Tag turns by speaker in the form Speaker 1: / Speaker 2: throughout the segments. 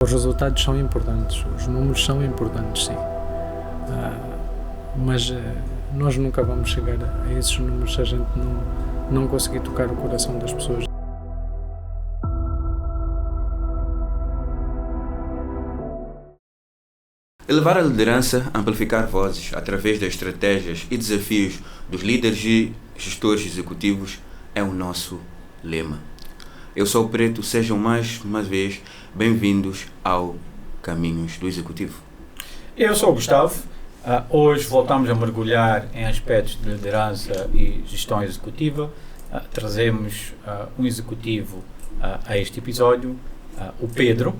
Speaker 1: Os resultados são importantes, os números são importantes, sim. Mas nós nunca vamos chegar a esses números se a gente não conseguir tocar o coração das pessoas.
Speaker 2: Elevar a liderança, amplificar vozes através das estratégias e desafios dos líderes e gestores executivos é o nosso lema. Eu sou o Preto, sejam mais uma vez bem-vindos ao Caminhos do Executivo.
Speaker 3: Eu sou o Gustavo. Hoje voltamos a mergulhar em aspectos de liderança e gestão executiva. Trazemos um executivo a este episódio, o Pedro,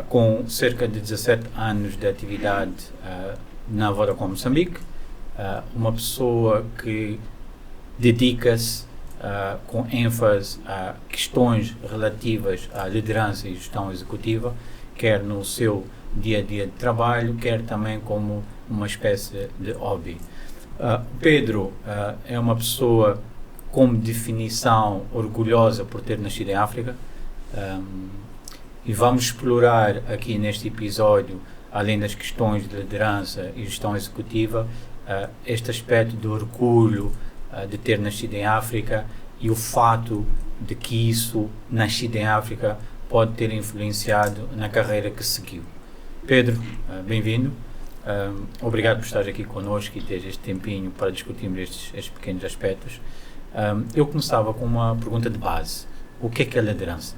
Speaker 3: com cerca de 17 anos de atividade na Vodacom Moçambique, uma pessoa que dedica-se com ênfase a questões relativas à liderança e gestão executiva, quer no seu dia-a-dia de trabalho, quer também como uma espécie de hobby. Pedro é uma pessoa com definição orgulhosa por ter nascido em África, e vamos explorar aqui neste episódio, além das questões de liderança e gestão executiva, este aspecto do orgulho de ter nascido em África e o fato de que isso, nascido em África, pode ter influenciado na carreira que seguiu. Pedro, bem-vindo. Obrigado por estar aqui connosco e ter este tempinho para discutirmos estes pequenos aspectos. Eu começava com uma pergunta de base. O que é liderança?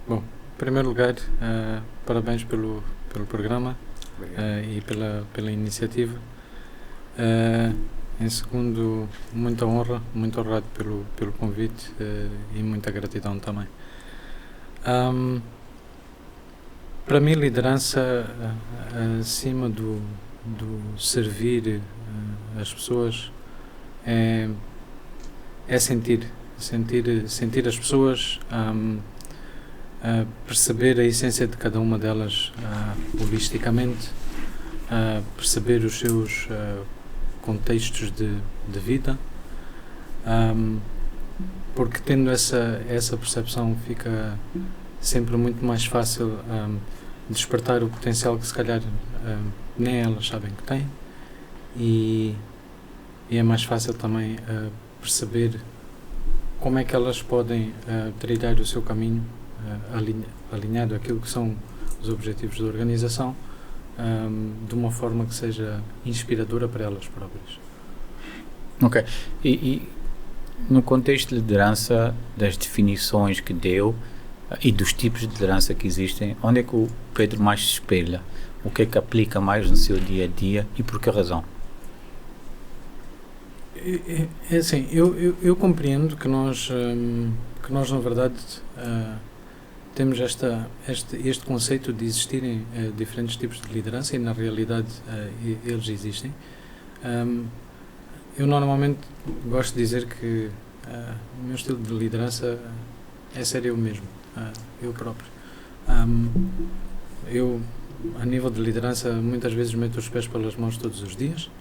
Speaker 1: Bom, em primeiro lugar, parabéns pelo programa e pela iniciativa. Em segundo, muita honra, muito honrado pelo convite e muita gratidão também. Para mim, liderança, acima do servir as pessoas, é sentir as pessoas, perceber a essência de cada uma delas holisticamente, perceber os seus contextos de vida, porque tendo essa percepção fica sempre muito mais fácil despertar o potencial que se calhar nem elas sabem que têm, e é mais fácil também perceber como é que elas podem trilhar o seu caminho alinhado àquilo que são os objetivos da organização, de uma forma que seja inspiradora para elas próprias.
Speaker 3: Ok. E no contexto de liderança, das definições que deu e dos tipos de liderança que existem, onde é que o Pedro mais se espelha? O que é que aplica mais no seu dia-a-dia e por que razão?
Speaker 1: É assim, eu compreendo que nós na verdade temos este conceito de existirem diferentes tipos de liderança, e na realidade eles existem. Eu normalmente gosto de dizer que o meu estilo de liderança é ser eu mesmo, eu próprio. Eu, a nível de liderança, muitas vezes meto os pés pelas mãos todos os dias,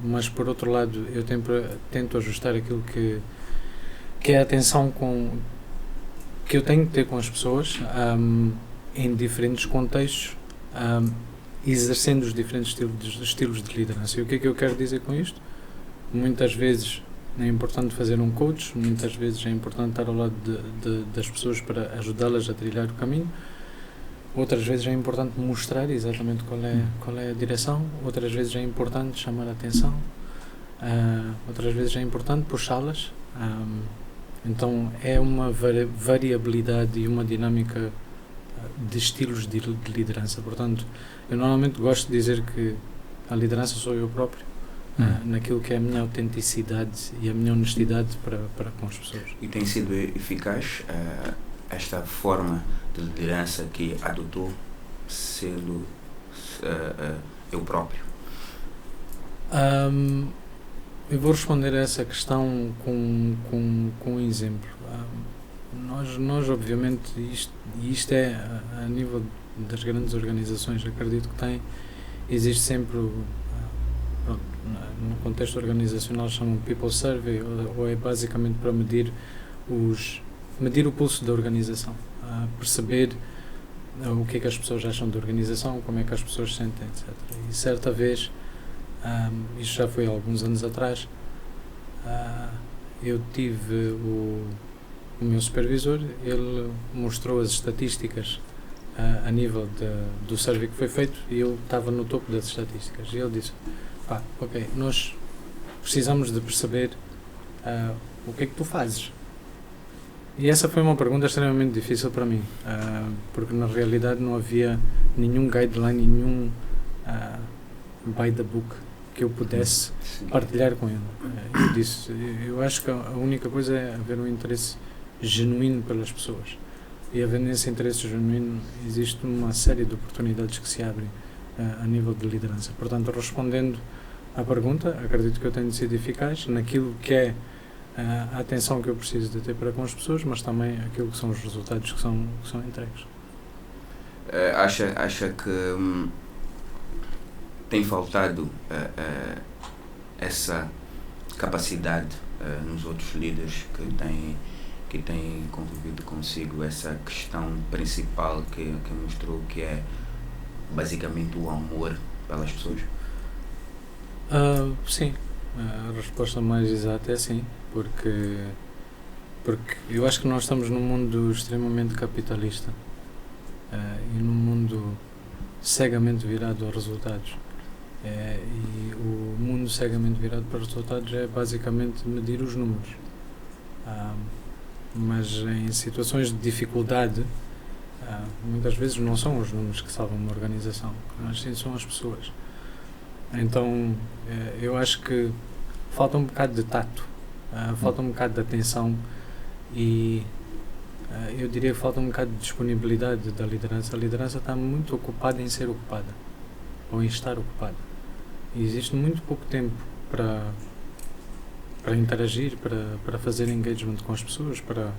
Speaker 1: mas por outro lado eu tento ajustar aquilo que é a atenção que eu tenho que ter com as pessoas, em diferentes contextos, exercendo os diferentes estilos de liderança. E o que é que eu quero dizer com isto? Muitas vezes é importante fazer um coach, muitas vezes é importante estar ao lado das pessoas para ajudá-las a trilhar o caminho, outras vezes é importante mostrar exatamente qual é a direção, outras vezes é importante chamar a atenção, outras vezes é importante puxá-las. Então é uma variabilidade e uma dinâmica de estilos de liderança. Portanto, eu normalmente gosto de dizer que a liderança sou eu próprio, naquilo que é a minha autenticidade e a minha honestidade para com as pessoas.
Speaker 2: E tem sido eficaz esta forma de liderança que adotou, sendo eu próprio?
Speaker 1: Eu vou responder a essa questão com um exemplo. Nós obviamente, isto é a nível das grandes organizações, acredito que existe sempre, no contexto organizacional chamam People Survey, ou é basicamente para medir o pulso da organização. perceber o que é que as pessoas acham da organização, como é que as pessoas se sentem, etc. E certa vez, isto já foi há alguns anos atrás, eu tive o meu supervisor, ele mostrou as estatísticas a nível do survey que foi feito e eu estava no topo das estatísticas. E ele disse, ok, nós precisamos de perceber o que é que tu fazes. E essa foi uma pergunta extremamente difícil para mim, porque na realidade não havia nenhum guideline, nenhum by the book que eu pudesse partilhar com ele. Eu disse, eu acho que a única coisa é haver um interesse genuíno pelas pessoas. E havendo esse interesse genuíno, existe uma série de oportunidades que se abrem a nível de liderança. Portanto, respondendo à pergunta, acredito que eu tenho sido eficaz naquilo que é a atenção que eu preciso de ter para com as pessoas, mas também aquilo que são os resultados que são entregues.
Speaker 2: Acha que tem faltado essa capacidade nos outros líderes que têm convivido consigo, essa questão principal que mostrou, que é basicamente o amor pelas pessoas?
Speaker 1: Sim, a resposta mais exata é sim, porque eu acho que nós estamos num mundo extremamente capitalista e num mundo cegamente virado a resultados. E o mundo cegamente virado para resultados é basicamente medir os números. Mas em situações de dificuldade, muitas vezes não são os números que salvam uma organização, mas sim são as pessoas. Então, eu acho que falta um bocado de tato, falta um bocado de atenção e eu diria que falta um bocado de disponibilidade da liderança. A liderança está muito ocupada em ser ocupada, ou em estar ocupada. E existe muito pouco tempo para interagir, para fazer engagement com as pessoas, para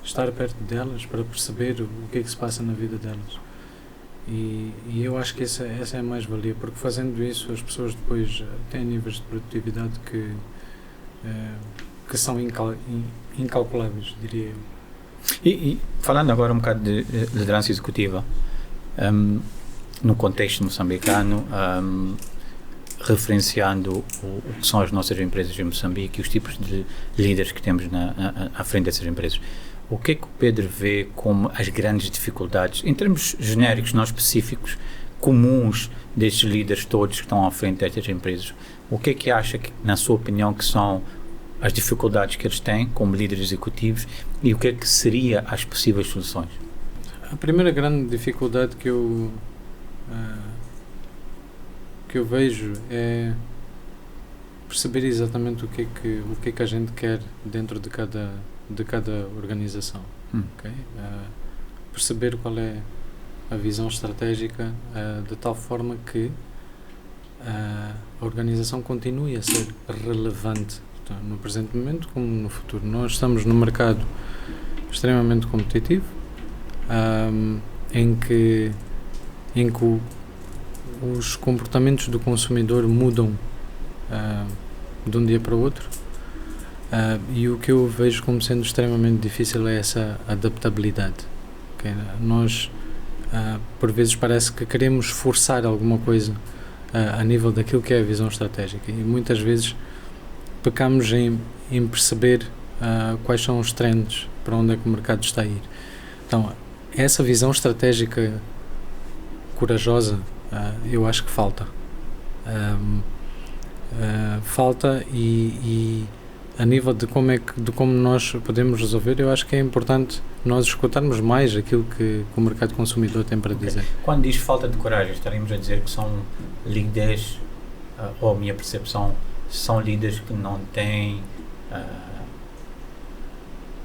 Speaker 1: estar perto delas, para perceber o que é que se passa na vida delas. E eu acho que essa é a mais-valia, porque fazendo isso as pessoas depois têm níveis de produtividade que são incalculáveis, diria eu.
Speaker 3: E falando agora um bocado de liderança executiva, no contexto moçambicano, referenciando o que são as nossas empresas em Moçambique e os tipos de líderes que temos à frente dessas empresas, o que é que o Pedro vê como as grandes dificuldades, em termos genéricos, não específicos, comuns destes líderes todos que estão à frente destas empresas? O que é que acha, que, na sua opinião, que são as dificuldades que eles têm como líderes executivos e o que é que seria as possíveis soluções?
Speaker 1: A primeira grande dificuldade que eu vejo é perceber exatamente o que é que a gente quer dentro de cada organização. Okay? Perceber qual é a visão estratégica de tal forma que a organização continue a ser relevante no presente momento como no futuro. Nós estamos num mercado extremamente competitivo, em que os comportamentos do consumidor mudam de um dia para o outro, e o que eu vejo como sendo extremamente difícil é essa adaptabilidade. Okay? Nós, por vezes, parece que queremos forçar alguma coisa a nível daquilo que é a visão estratégica, e muitas vezes pecamos em perceber quais são os trends, para onde é que o mercado está a ir. Então, essa visão estratégica corajosa, eu acho que falta. Falta e a nível de como nós podemos resolver, eu acho que é importante nós escutarmos mais aquilo que o mercado consumidor tem para dizer.
Speaker 3: Quando diz falta de coragem, estaremos a dizer que são líderes, ou a minha percepção, são líderes que não têm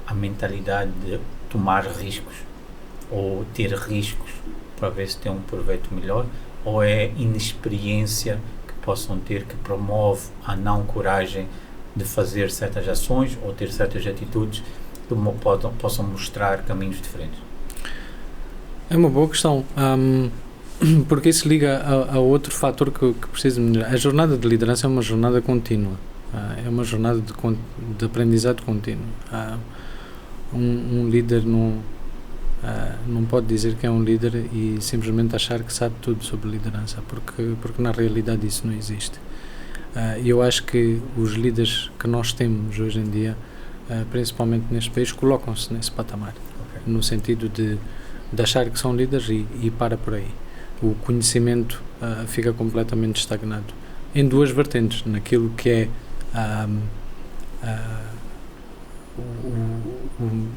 Speaker 3: a mentalidade de tomar riscos ou ter riscos para ver se tem um proveito melhor, ou é inexperiência que possam ter que promove a não coragem de fazer certas ações ou ter certas atitudes que possam mostrar caminhos diferentes?
Speaker 1: É uma boa questão, porque isso liga a outro fator que preciso melhorar. A jornada de liderança é uma jornada contínua, é uma jornada de aprendizado contínuo. Um líder não pode dizer que é um líder e simplesmente achar que sabe tudo sobre liderança, porque na realidade isso não existe. E eu acho que os líderes que nós temos hoje em dia, principalmente neste país, colocam-se nesse patamar, no sentido de achar que são líderes e para por aí. O conhecimento fica completamente estagnado em duas vertentes, naquilo que é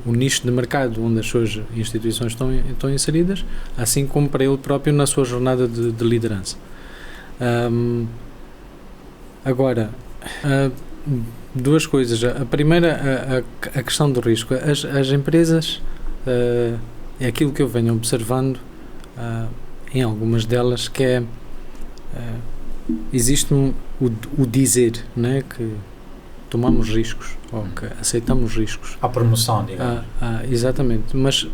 Speaker 1: o nicho de mercado onde as suas instituições estão inseridas, assim como para ele próprio na sua jornada de liderança. Agora, duas coisas. A primeira, a questão do risco. As empresas, é aquilo que eu venho observando em algumas delas, que é existe o dizer, né, que tomamos riscos ou que aceitamos riscos.
Speaker 3: A promoção, digamos.
Speaker 1: Exatamente. Mas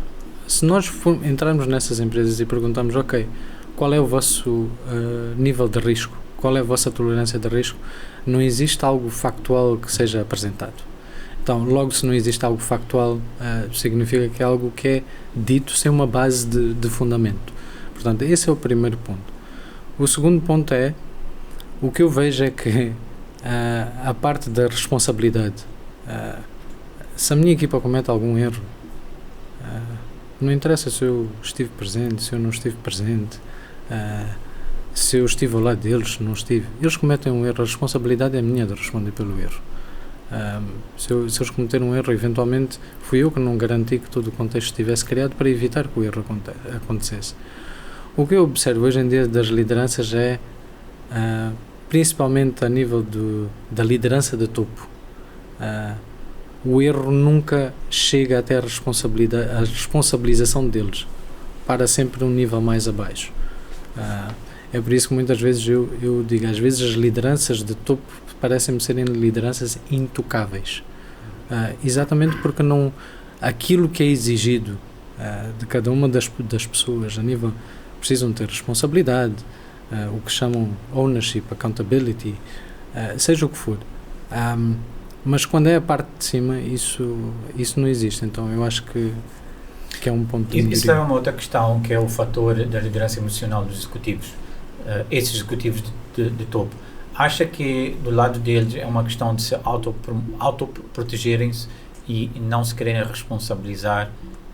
Speaker 1: se nós entrarmos nessas empresas e perguntarmos, ok, qual é o vosso nível de risco? Qual é a vossa tolerância de risco? Não existe algo factual que seja apresentado. Então, logo, se não existe algo factual, significa que é algo que é dito sem uma base de fundamento. Portanto, esse é o primeiro ponto. O segundo ponto é, o que eu vejo é que a parte da responsabilidade, se a minha equipa comete algum erro, não interessa se eu estive presente, se eu não estive presente, se eu estive ao lado deles, se não estive. Eles cometem um erro, a responsabilidade é minha de responder pelo erro. Se eles cometeram um erro, eventualmente fui eu que não garanti que todo o contexto estivesse criado para evitar que o erro acontecesse. O que eu observo hoje em dia das lideranças é, principalmente a nível da liderança de topo, o erro nunca chega até a responsabilização deles, para sempre um nível mais abaixo. É por isso que muitas vezes eu digo, às vezes as lideranças de topo parecem-me serem lideranças intocáveis, exatamente porque não, aquilo que é exigido de cada uma das pessoas a nível, precisam ter responsabilidade, o que chamam ownership, accountability, seja o que for, mas quando é a parte de cima isso não existe. Então eu acho que é um ponto de
Speaker 3: Isso é uma outra questão, que é o fator da liderança emocional dos executivos. Esses executivos de topo, acha que do lado deles é uma questão de se autoprotegerem-se e não se quererem responsabilizar,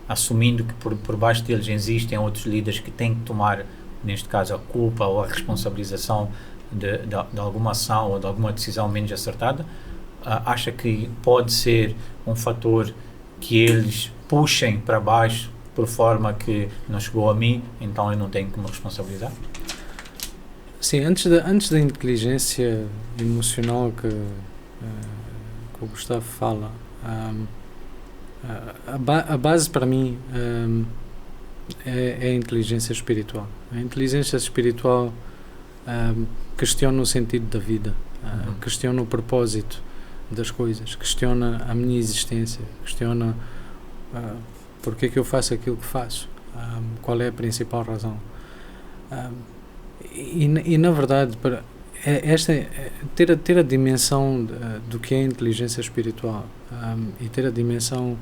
Speaker 3: assumindo que por baixo deles existem outros líderes que têm que tomar, neste caso, a culpa ou a responsabilização de alguma ação ou de alguma decisão menos acertada? Acha que pode ser um fator que eles puxem para baixo por forma que não chegou a mim, então eu não tenho que me responsabilizar?
Speaker 1: Sim, antes da inteligência emocional que o Gustavo fala, a base para mim é a inteligência espiritual. A inteligência espiritual questiona o sentido da vida, questiona o propósito das coisas, questiona a minha existência, questiona porque é que eu faço aquilo que faço, qual é a principal razão. E na verdade, ter a dimensão do que é a inteligência espiritual e ter a dimensão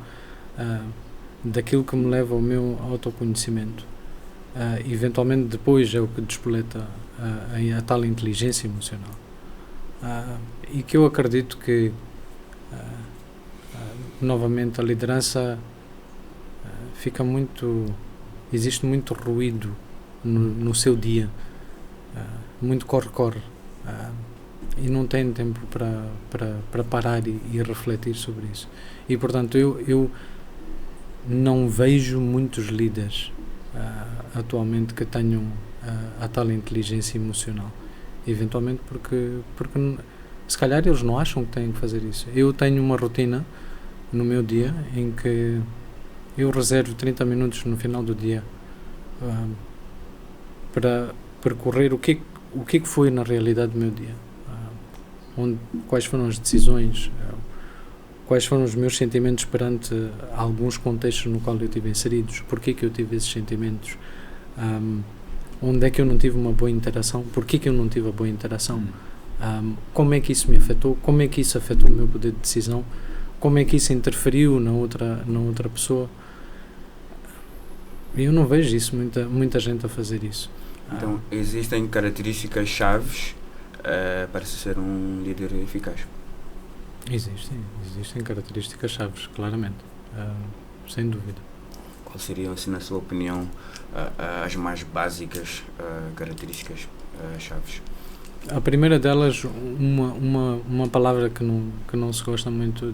Speaker 1: daquilo que me leva ao meu autoconhecimento, eventualmente depois é o que despoleta a tal inteligência emocional, e que eu acredito que novamente a liderança existe muito ruído no seu dia, muito corre-corre, e não tem tempo para parar e refletir sobre isso. E portanto eu não vejo muitos líderes atualmente que tenham a tal inteligência emocional, eventualmente porque se calhar eles não acham que têm que fazer isso. Eu tenho uma rotina no meu dia em que eu reservo 30 minutos no final do dia para percorrer o que foi na realidade do meu dia, quais foram as decisões, quais foram os meus sentimentos perante alguns contextos no qual eu estive inseridos, porque que eu tive esses sentimentos, onde é que eu não tive uma boa interação, porque que eu não tive a boa interação, como é que isso me afetou, como é que isso afetou o meu poder de decisão, como é que isso interferiu na outra pessoa. eu não vejo isso, muita gente a fazer isso.
Speaker 2: Então, existem características chaves para ser um líder eficaz?
Speaker 1: Existem características chaves, claramente, sem dúvida.
Speaker 2: Quais seriam, assim, na sua opinião, as mais básicas características chaves?
Speaker 1: A primeira delas, uma palavra que não se gosta muito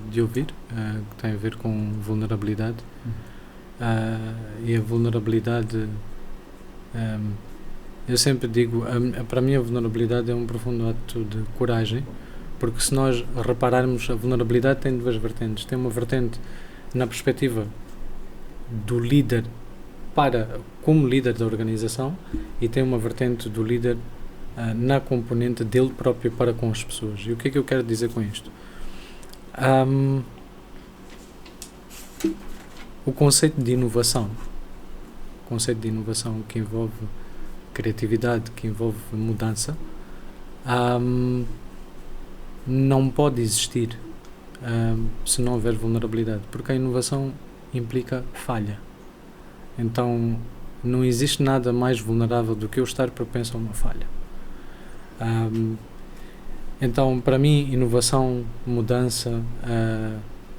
Speaker 1: de ouvir, que tem a ver com vulnerabilidade. E a vulnerabilidade, eu sempre digo, para mim a vulnerabilidade é um profundo ato de coragem, porque se nós repararmos, a vulnerabilidade tem duas vertentes. Tem uma vertente na perspectiva do líder como líder da organização, e tem uma vertente do líder na componente dele próprio para com as pessoas. E o que é que eu quero dizer com isto? O conceito de inovação que envolve criatividade, que envolve mudança, não pode existir se não houver vulnerabilidade, porque a inovação implica falha. Então não existe nada mais vulnerável do que eu estar propenso a uma falha. Então, para mim, inovação, mudança,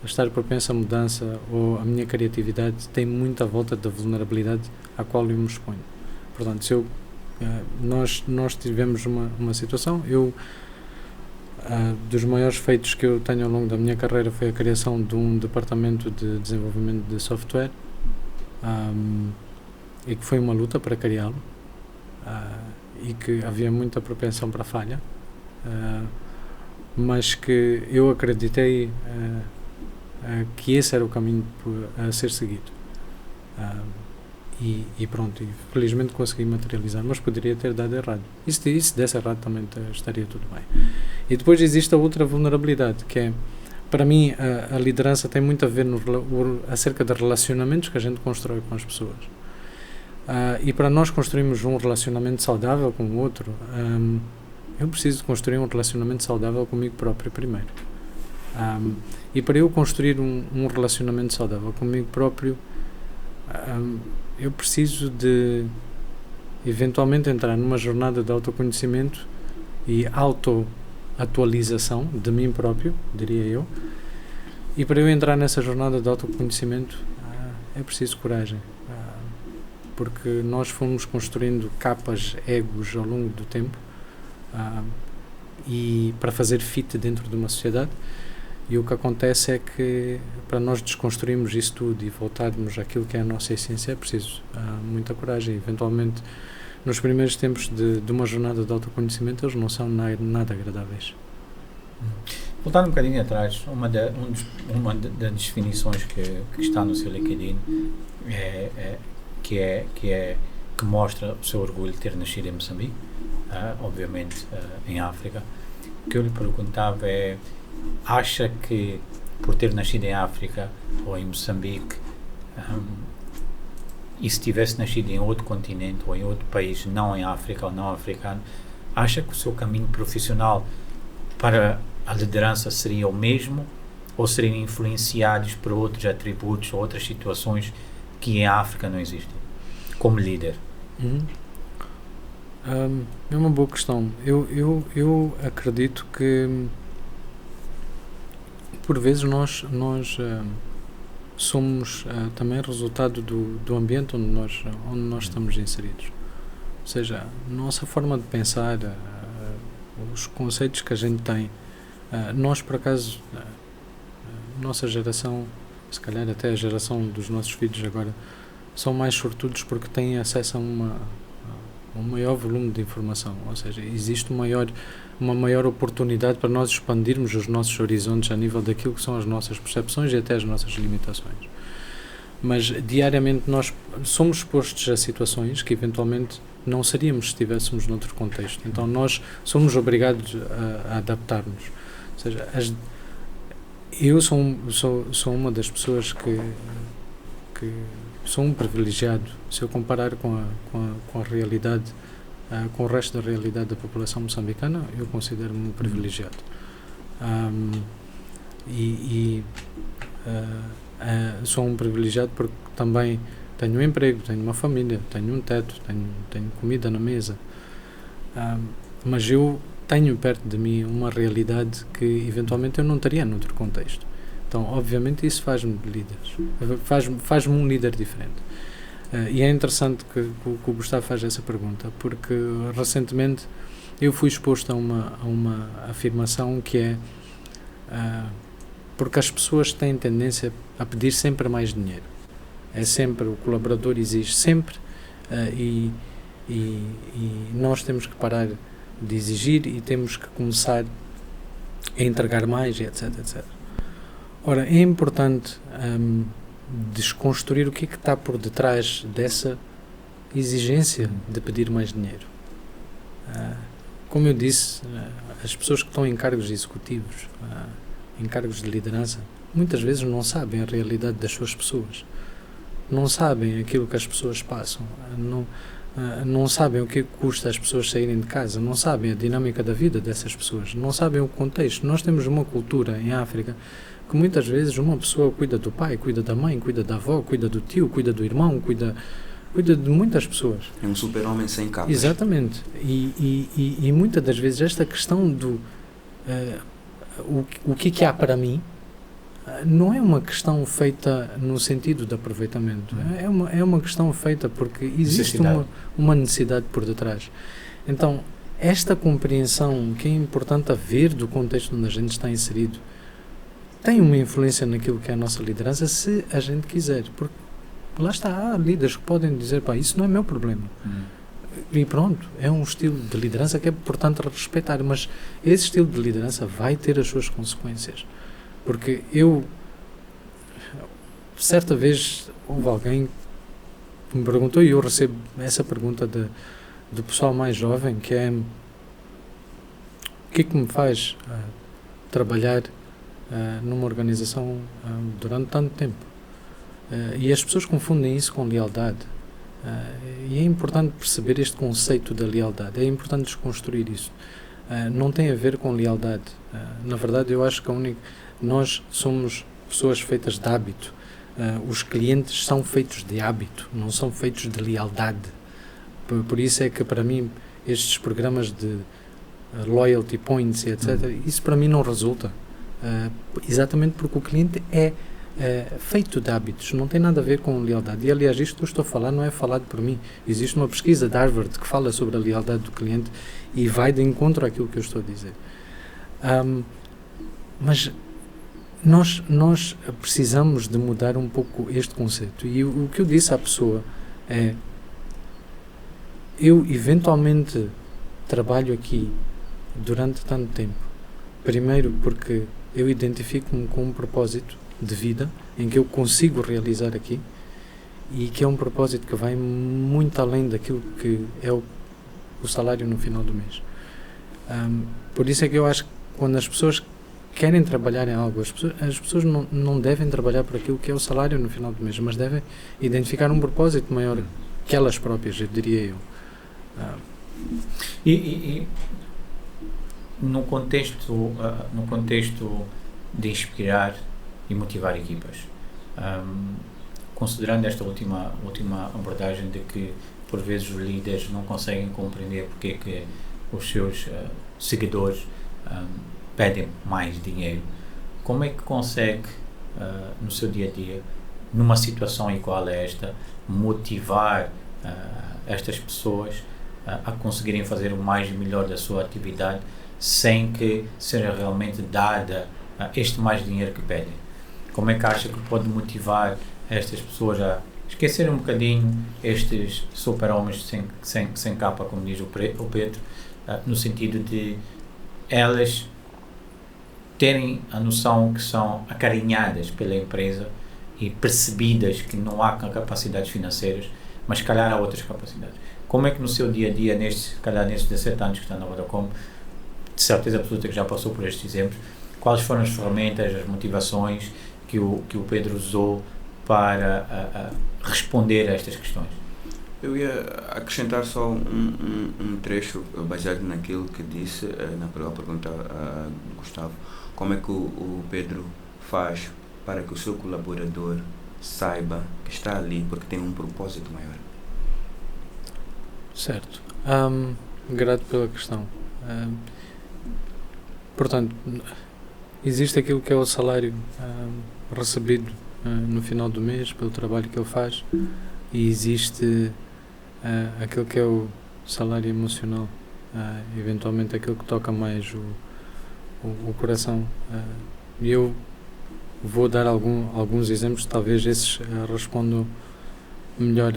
Speaker 1: estar propenso a mudança ou a minha criatividade tem muito à volta da vulnerabilidade à qual eu me exponho. Portanto, se nós tivemos uma situação, dos maiores feitos que eu tenho ao longo da minha carreira foi a criação de um departamento de desenvolvimento de software, e que foi uma luta para criá-lo, e que havia muita propensão para a falha, mas que eu acreditei que esse era o caminho a ser seguido, e pronto, e felizmente consegui materializar, mas poderia ter dado errado. E se desse errado também estaria tudo bem. E depois existe a outra vulnerabilidade, que é, para mim, a liderança tem muito a ver acerca de relacionamentos que a gente constrói com as pessoas. E para nós construirmos um relacionamento saudável com o outro, eu preciso construir um relacionamento saudável comigo próprio primeiro. E para eu construir um relacionamento saudável comigo próprio, eu preciso de eventualmente entrar numa jornada de autoconhecimento e autoatualização de mim próprio, diria eu. E para eu entrar nessa jornada de autoconhecimento é preciso coragem, porque nós fomos construindo capas, egos ao longo do tempo, e para fazer fit dentro de uma sociedade. E o que acontece é que, para nós desconstruirmos isso tudo e voltarmos àquilo que é a nossa essência, é preciso muita coragem. Eventualmente, nos primeiros tempos de uma jornada de autoconhecimento, eles não são nada agradáveis.
Speaker 3: Voltando um bocadinho atrás, uma das definições que está no seu LinkedIn que mostra o seu orgulho de ter nascido em Moçambique, obviamente em África. O que eu lhe perguntava é: acha que por ter nascido em África ou em Moçambique, e se tivesse nascido em outro continente ou em outro país, não em África ou não africano, acha que o seu caminho profissional para a liderança seria o mesmo, ou seriam influenciados por outros atributos ou outras situações que em África não existem, como líder?
Speaker 1: É uma boa questão. Eu acredito que por vezes nós somos também resultado do ambiente onde nós estamos inseridos. Ou seja, a nossa forma de pensar, os conceitos que a gente tem, nós por acaso, nossa geração, se calhar até a geração dos nossos filhos agora, são mais sortudos porque têm acesso a um maior volume de informação, ou seja, existe uma maior oportunidade para nós expandirmos os nossos horizontes a nível daquilo que são as nossas percepções e até as nossas limitações. Mas diariamente nós somos expostos a situações que eventualmente não seríamos se estivéssemos noutro contexto. Então nós somos obrigados a adaptar-nos. Ou seja, eu sou uma das pessoas que sou um privilegiado. Se eu comparar com a realidade, com o resto da realidade da população moçambicana, eu considero-me um privilegiado. Sou um privilegiado porque também tenho um emprego, tenho uma família, tenho um teto, tenho comida na mesa. Mas eu tenho perto de mim uma realidade que eventualmente eu não teria noutro contexto. Então, obviamente, isso faz-me líder, faz-me um líder diferente. E é interessante que o Gustavo faz essa pergunta, porque recentemente eu fui exposto a uma afirmação que é porque as pessoas têm tendência a pedir sempre mais dinheiro. É sempre, o colaborador exige sempre, e nós temos que parar de exigir e temos que começar a entregar mais, etc, etc. Ora, é importante desconstruir o que é que está por detrás dessa exigência de pedir mais dinheiro. Como eu disse, as pessoas que estão em cargos executivos, em cargos de liderança, muitas vezes não sabem a realidade das suas pessoas, não sabem aquilo que as pessoas passam, não sabem o que custa as pessoas saírem de casa, não sabem a dinâmica da vida dessas pessoas, não sabem o contexto. Nós temos uma cultura em África que muitas vezes uma pessoa cuida do pai, cuida da mãe, cuida da avó, cuida do tio, cuida do irmão, cuida de muitas pessoas.
Speaker 2: É um super-homem sem capas.
Speaker 1: Exatamente. E muitas das vezes esta questão do o que há para mim não é uma questão feita no sentido de aproveitamento. É uma questão feita porque existe uma necessidade por detrás. Então, esta compreensão que é importante haver do contexto onde a gente está inserido tem uma influência naquilo que é a nossa liderança, se a gente quiser. Porque lá está, há líderes que podem dizer, isso não é meu problema. E pronto, é um estilo de liderança que é importante respeitar, mas esse estilo de liderança vai ter as suas consequências. Porque certa vez, houve alguém que me perguntou, e eu recebo essa pergunta do pessoal mais jovem, que é: o que é que me faz trabalhar numa organização durante tanto tempo? E as pessoas confundem isso com lealdade. E é importante perceber este conceito da lealdade, é importante desconstruir isso. Não tem a ver com lealdade. Na verdade, eu acho que nós somos pessoas feitas de hábito. Os clientes são feitos de hábito, não são feitos de lealdade. Por isso é que, para mim, estes programas de loyalty points, etc., isso para mim não resulta. Exatamente porque o cliente é feito de hábitos, não tem nada a ver com lealdade. E, aliás, isto que eu estou a falar não é falado por mim. Existe uma pesquisa de Harvard que fala sobre a lealdade do cliente e vai de encontro àquilo que eu estou a dizer. Mas nós precisamos de mudar um pouco este conceito. E o que eu disse à pessoa é: eu eventualmente trabalho aqui durante tanto tempo, primeiro porque eu identifico-me com um propósito de vida em que eu consigo realizar aqui, e que é um propósito que vai muito além daquilo que é o salário no final do mês. Por isso é que eu acho que quando as pessoas querem trabalhar em algo, as pessoas não devem trabalhar por aquilo que é o salário no final do mês, mas devem identificar um propósito maior que elas próprias, eu diria eu.
Speaker 3: E no contexto de inspirar e motivar equipas, considerando esta última abordagem de que por vezes os líderes não conseguem compreender porque é que os seus seguidores pedem mais dinheiro, como é que consegue no seu dia a dia, numa situação igual a esta, motivar estas pessoas a conseguirem fazer o mais e melhor da sua atividade sem que seja realmente dada este mais dinheiro que pedem? Como é que acha que pode motivar estas pessoas a esquecerem um bocadinho estes super-homens sem capa, como diz o Pedro, no sentido de elas terem a noção que são acarinhadas pela empresa e percebidas que não há capacidades financeiras, mas se calhar há outras capacidades? Como é que no seu dia a dia, nestes 17 anos que está na Vodacom, de certeza absoluta que já passou por estes exemplos, quais foram as ferramentas, as motivações que o Pedro usou para responder a estas questões?
Speaker 2: Eu ia acrescentar só um trecho baseado naquilo que disse na pergunta a Gustavo. Como é que o Pedro faz para que o seu colaborador saiba que está ali porque tem um propósito maior.
Speaker 1: Certo. Grato pela questão. Portanto, existe aquilo que é o salário recebido no final do mês pelo trabalho que ele faz, e existe aquilo que é o salário emocional, eventualmente aquilo que toca mais o coração. E eu vou dar alguns exemplos, talvez esses respondam melhor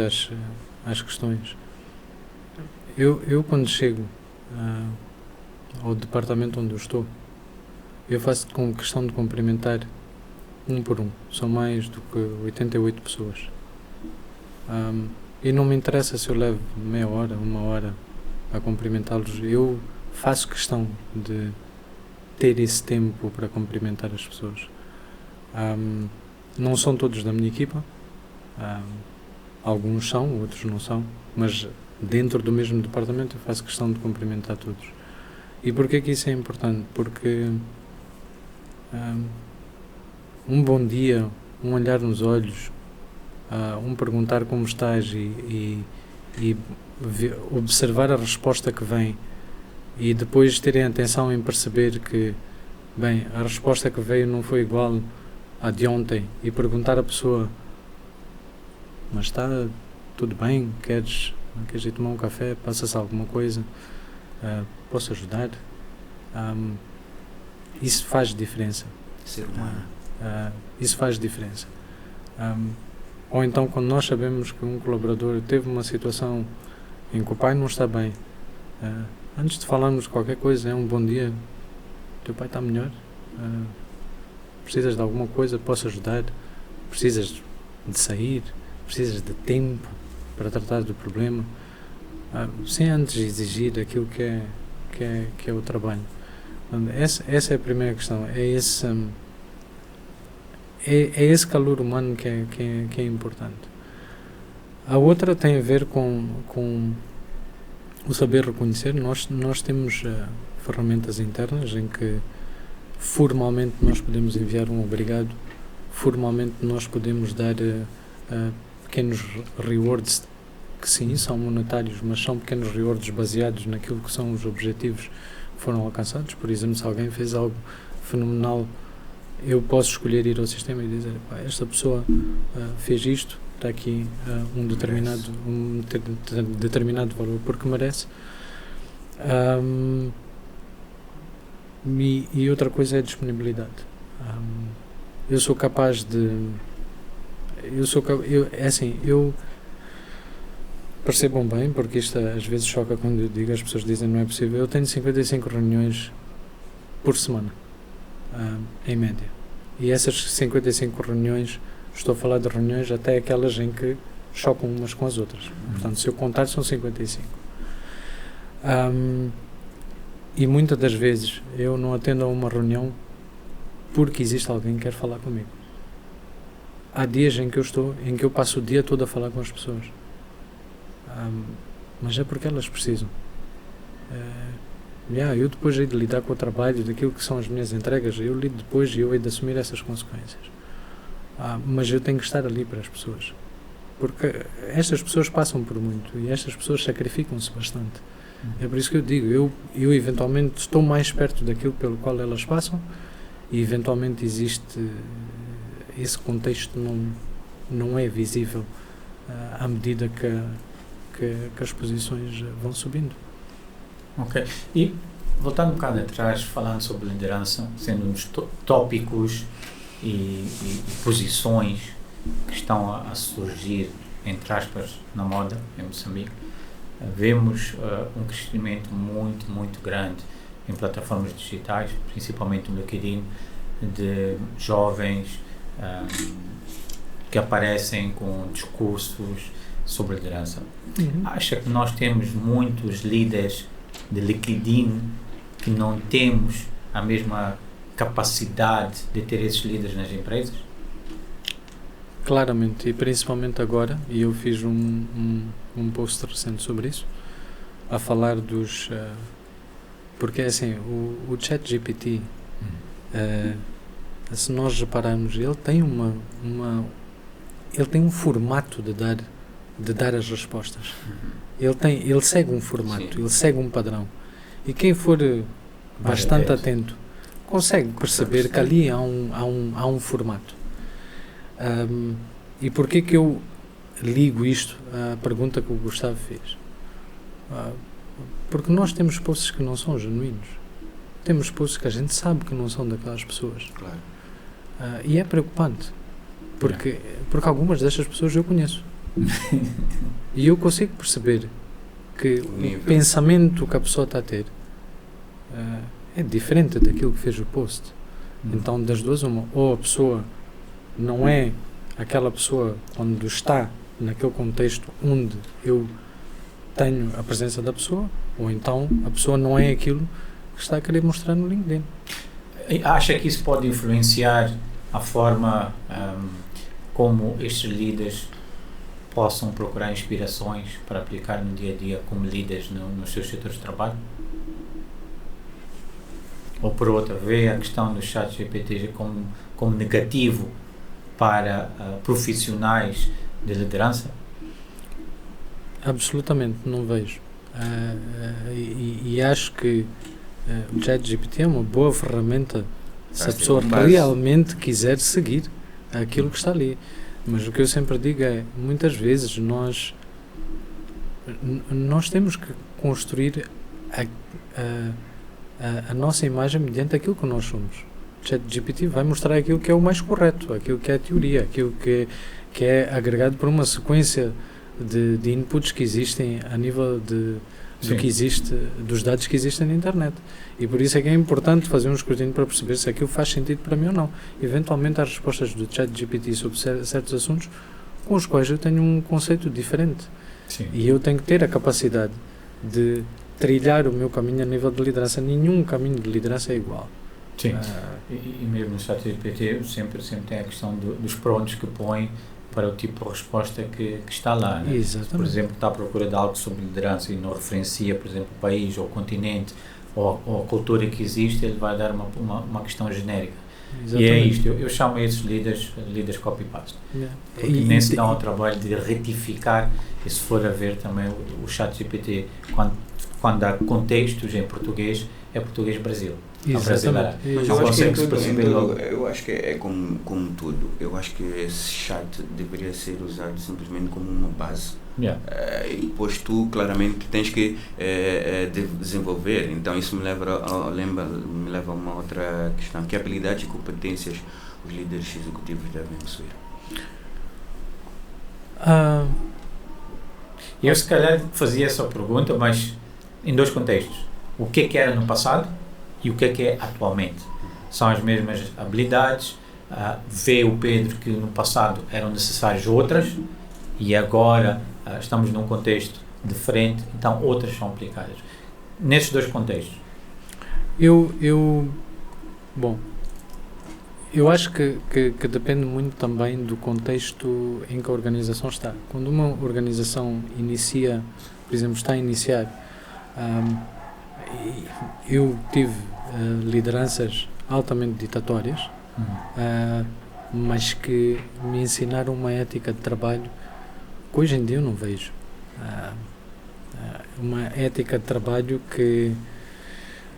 Speaker 1: às questões. Eu quando chego ao departamento onde eu estou, eu faço com questão de cumprimentar um por um. São mais do que 88 pessoas. E não me interessa se eu levo meia hora, uma hora a cumprimentá-los. Eu faço questão de ter esse tempo para cumprimentar as pessoas. Não são todos da minha equipa. Alguns são, outros não são. Mas dentro do mesmo departamento eu faço questão de cumprimentar todos. E porquê que isso é importante? Porque um bom dia, um olhar nos olhos, um perguntar como estás e observar a resposta que vem, e depois terem atenção em perceber que, bem, a resposta que veio não foi igual à de ontem, e perguntar à pessoa: mas está tudo bem? Queres ir tomar um café? Passa-se alguma coisa? Posso ajudar? Isso faz diferença.
Speaker 2: Ser humano.
Speaker 1: Isso faz diferença. Ou então, quando nós sabemos que um colaborador teve uma situação em que o pai não está bem, antes de falarmos qualquer coisa, é um bom dia, teu pai está melhor? Precisas de alguma coisa? Posso ajudar? Precisas de sair? Precisas de tempo para tratar do problema? Sem antes exigir aquilo que é o trabalho. Essa é a primeira questão. É esse calor humano que é importante. A outra tem a ver com o saber reconhecer. Nós temos ferramentas internas em que formalmente nós podemos enviar um obrigado, formalmente nós podemos dar pequenos rewards, que sim, são monetários, mas são pequenos rewards baseados naquilo que são os objetivos que foram alcançados. Por exemplo, se alguém fez algo fenomenal, eu posso escolher ir ao sistema e dizer: esta pessoa fez isto, está aqui um determinado valor, porque merece. E outra coisa é a disponibilidade. Eu sou capaz de... Percebam bem, porque isto às vezes choca quando eu digo, as pessoas dizem não é possível. Eu tenho 55 reuniões por semana, em média. E essas 55 reuniões, estou a falar de reuniões até aquelas em que chocam umas com as outras. Portanto, se eu contar, são 55. E muitas das vezes eu não atendo a uma reunião porque existe alguém que quer falar comigo. Há dias em que eu passo o dia todo a falar com as pessoas. Mas é porque elas precisam. Eu depois hei de lidar com o trabalho, daquilo que são as minhas entregas, eu lido depois e eu hei de assumir essas consequências. Mas eu tenho que estar ali para as pessoas, porque estas pessoas passam por muito e estas pessoas sacrificam-se bastante. É por isso que eu digo, eu eventualmente estou mais perto daquilo pelo qual elas passam, e eventualmente existe esse contexto não é visível à medida que as posições vão subindo.
Speaker 3: Ok. E voltando um bocado atrás, falando sobre liderança, sendo uns tópicos e posições que estão a surgir, entre aspas, na moda em Moçambique, vemos um crescimento muito, muito grande em plataformas digitais, principalmente no LinkedIn, de jovens que aparecem com discursos sobre liderança. Acha que nós temos muitos líderes de LinkedIn que não temos a mesma capacidade de ter esses líderes nas empresas?
Speaker 1: Claramente, e principalmente agora, e eu fiz um post recente sobre isso, a falar dos... porque assim, o ChatGPT, se nós repararmos, ele tem ele tem um formato de dar as respostas. Ele segue um formato, ele segue um padrão. E quem for bastante atento consegue perceber que ali há um formato. E porquê que eu ligo isto à pergunta que o Gustavo fez? Porque nós temos posts que não são genuínos. Temos posts que a gente sabe que não são daquelas pessoas.
Speaker 2: Claro.
Speaker 1: E é preocupante. Porque algumas destas pessoas eu conheço. E eu consigo perceber que o pensamento que a pessoa está a ter é diferente daquilo que fez o post. Então, das duas, uma, ou a pessoa não é aquela pessoa quando está naquele contexto onde eu tenho a presença da pessoa, ou então a pessoa não é aquilo que está a querer mostrar no LinkedIn.
Speaker 3: Acha que isso pode influenciar a forma como estes líderes possam procurar inspirações para aplicar no dia a dia como líderes nos seus setores de trabalho? Ou por outra, vê a questão do ChatGPT como negativo para profissionais de liderança?
Speaker 1: Absolutamente, não vejo. E acho que o ChatGPT é uma boa ferramenta se a pessoa realmente quiser seguir aquilo que está ali. Mas o que eu sempre digo é, muitas vezes nós temos que construir a nossa imagem mediante aquilo que nós somos. O ChatGPT vai mostrar aquilo que é o mais correto, aquilo que é a teoria, aquilo que é agregado por uma sequência de inputs que existem a nível do que existe, dos dados que existem na internet. E por isso é que é importante fazer um escrutínio para perceber se aquilo faz sentido para mim ou não. Eventualmente há respostas do ChatGPT sobre certos assuntos com os quais eu tenho um conceito diferente.
Speaker 3: Sim.
Speaker 1: E eu tenho que ter a capacidade de trilhar o meu caminho a nível de liderança. Nenhum caminho de liderança é igual.
Speaker 3: Sim. E mesmo no ChatGPT sempre tem a questão dos prompts que põe para o tipo de resposta que está lá. Né?
Speaker 1: Exatamente.
Speaker 3: Por exemplo, está à procura de algo sobre liderança e não referencia, por exemplo, o país ou o continente ou a cultura que existe, ele vai dar uma questão genérica. Exatamente. E é isto, eu chamo esses líderes copy-paste. Porque nem se dão ao trabalho de retificar, e se for a ver também o ChatGPT, quando há contextos em português, é português-Brasil.
Speaker 1: Exatamente.
Speaker 2: Mas eu acho que é como tudo. Eu acho que esse chat deveria ser usado simplesmente como uma base. E depois tu claramente tens que desenvolver. Então isso me leva a uma outra questão, que habilidades e competências os líderes executivos devem possuir.
Speaker 3: Eu se calhar fazia essa pergunta, mas em dois contextos. O que é que era no passado e o que é atualmente? São as mesmas habilidades? Vê o Pedro que no passado eram necessárias outras e agora estamos num contexto diferente, então outras são aplicadas. Nesses dois contextos.
Speaker 1: Eu acho que depende muito também do contexto em que a organização está. Quando uma organização inicia, por exemplo, está a iniciar, eu tive lideranças altamente ditatórias, mas que me ensinaram uma ética de trabalho que hoje em dia eu não vejo. Uma ética de trabalho que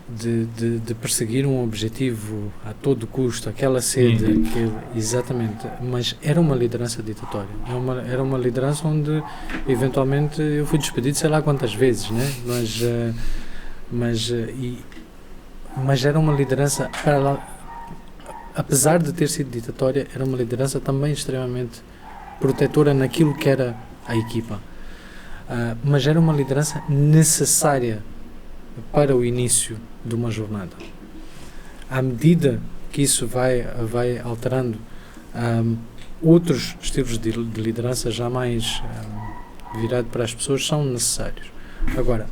Speaker 1: de perseguir um objetivo a todo custo, aquela sede, exatamente, mas era uma liderança ditatória, era uma liderança onde eventualmente eu fui despedido sei lá quantas vezes, né? Mas era uma liderança, apesar de ter sido ditatória, era uma liderança também extremamente protetora naquilo que era a equipa, mas era uma liderança necessária para o início de uma jornada. À medida que isso vai alterando, outros estilos de liderança já mais virado para as pessoas são necessários. Agora,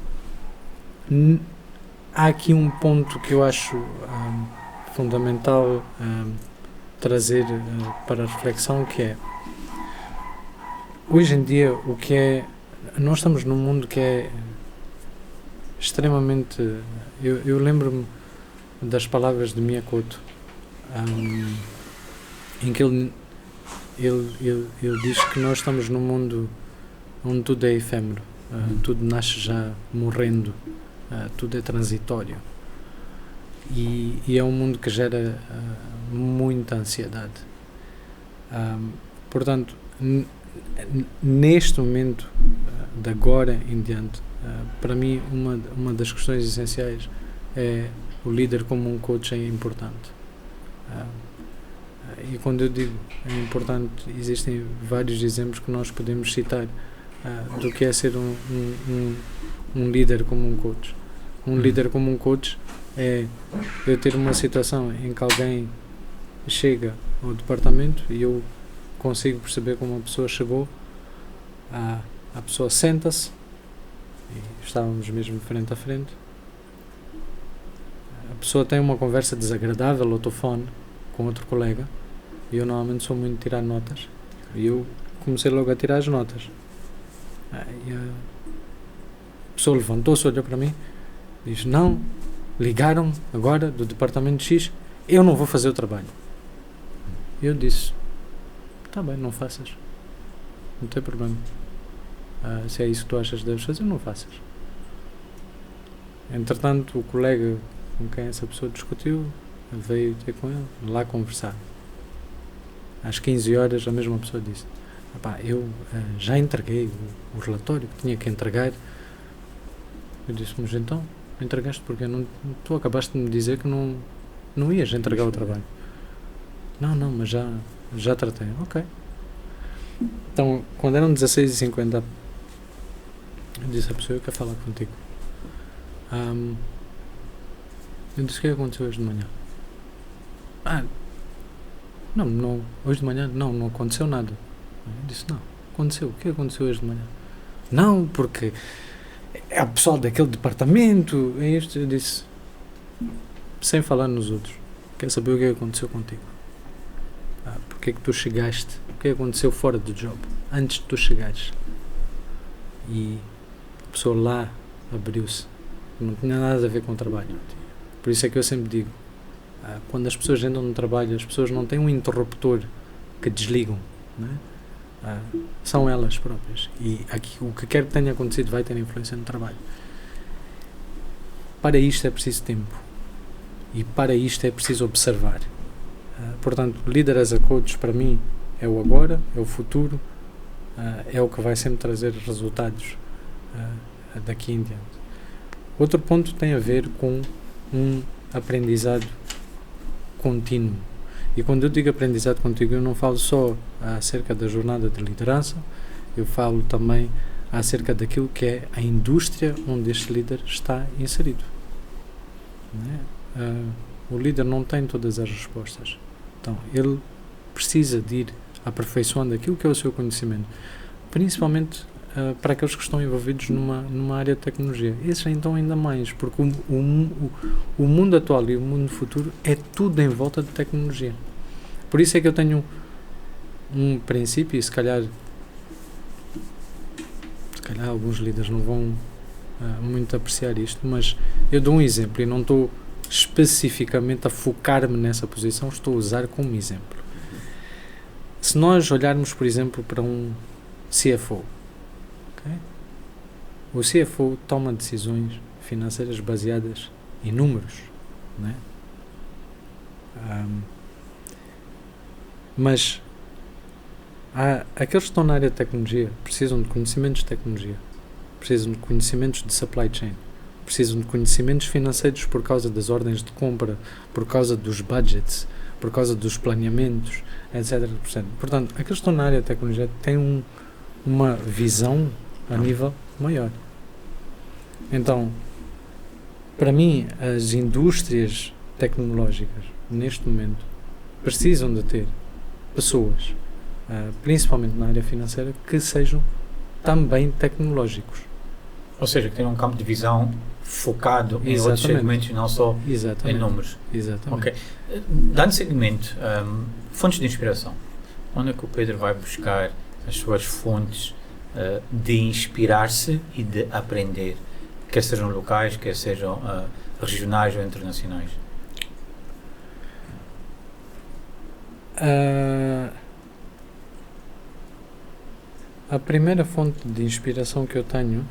Speaker 1: há aqui um ponto que eu acho fundamental trazer para a reflexão, que é, hoje em dia, nós estamos num mundo que é extremamente... Eu lembro-me das palavras de Miyakoto, em que ele ele diz que nós estamos num mundo onde tudo é efêmero, tudo nasce já morrendo, tudo é transitório. E é um mundo que gera muita ansiedade. Portanto, neste momento, de agora em diante, para mim, uma das questões essenciais é o líder como um coach é importante. E quando eu digo é importante, existem vários exemplos que nós podemos citar do que é ser um líder como um coach. Um líder como um coach é eu ter uma situação em que alguém chega ao departamento e eu consigo perceber como a pessoa chegou, a pessoa senta-se, e estávamos mesmo frente a frente, a pessoa tem uma conversa desagradável ao telefone com outro colega, e eu normalmente sou muito de tirar notas, e eu comecei logo a tirar as notas. E a pessoa levantou-se, olhou para mim, diz: não, ligaram agora do departamento X, eu não vou fazer o trabalho. Eu disse: tá bem, não faças, não tem problema, se é isso que tu achas que deves fazer, não faças. Entretanto, o colega com quem essa pessoa discutiu veio ter com ele, lá conversar. Às 15 horas a mesma pessoa disse: eu já entreguei o relatório que tinha que entregar. Eu disse: mas então, entregaste porque tu acabaste de me dizer que não ias entregar o trabalho. Não, mas já tratei. Ok. Então, quando eram 16h50, eu disse à pessoa: eu quero falar contigo. Eu disse: o que aconteceu hoje de manhã? Não, hoje de manhã não aconteceu nada. Eu disse: não, aconteceu. O que aconteceu hoje de manhã? Não, porque é o pessoal daquele departamento, é isto. Eu disse, sem falar nos outros, quer saber o que aconteceu contigo? Porque é que tu chegaste? O que aconteceu fora do job? Antes de tu chegares? E a pessoa lá abriu-se. Não tinha nada a ver com o trabalho. Por isso é que eu sempre digo, quando as pessoas entram no trabalho, as pessoas não têm um interruptor que desligam, não é? São elas próprias. E aqui, o que quer que tenha acontecido vai ter influência no trabalho. Para isto é preciso tempo. E para isto é preciso observar. Portanto, Leader as a Coach, para mim, é o agora, é o futuro, é o que vai sempre trazer resultados daqui em diante. Outro ponto tem a ver com um aprendizado contínuo. E quando eu digo aprendizado contínuo, eu não falo só acerca da jornada de liderança, eu falo também acerca daquilo que é a indústria onde este líder está inserido. Não é? O líder não tem todas as respostas. Então, ele precisa de ir aperfeiçoando aquilo que é o seu conhecimento, principalmente para aqueles que estão envolvidos numa área de tecnologia. Esses então ainda mais, porque o mundo atual e o mundo futuro é tudo em volta de tecnologia. Por isso é que eu tenho um princípio, e se calhar alguns líderes não vão muito apreciar isto, mas eu dou um exemplo e não estou especificamente a focar-me nessa posição, estou a usar como exemplo. Se nós olharmos, por exemplo, para um CFO, o CFO toma decisões financeiras baseadas em números, não é? Mas aqueles que estão na área de tecnologia precisam de conhecimentos de tecnologia, precisam de conhecimentos de supply chain, precisam de conhecimentos financeiros por causa das ordens de compra, por causa dos budgets, por causa dos planeamentos, etc. Portanto, aqueles que estão na área de tecnologia têm uma visão a nível maior. Então, para mim, as indústrias tecnológicas, neste momento, precisam de ter pessoas, principalmente na área financeira, que sejam também tecnológicos.
Speaker 3: Ou seja, que tenham um campo de visão focado em outros segmentos, não só em números.
Speaker 1: Exatamente.
Speaker 3: Okay. Dando seguimento, fontes de inspiração. Onde é que o Pedro vai buscar as suas fontes de inspirar-se e de aprender, quer sejam locais, quer sejam regionais ou internacionais?
Speaker 1: A primeira fonte de inspiração que eu tenho,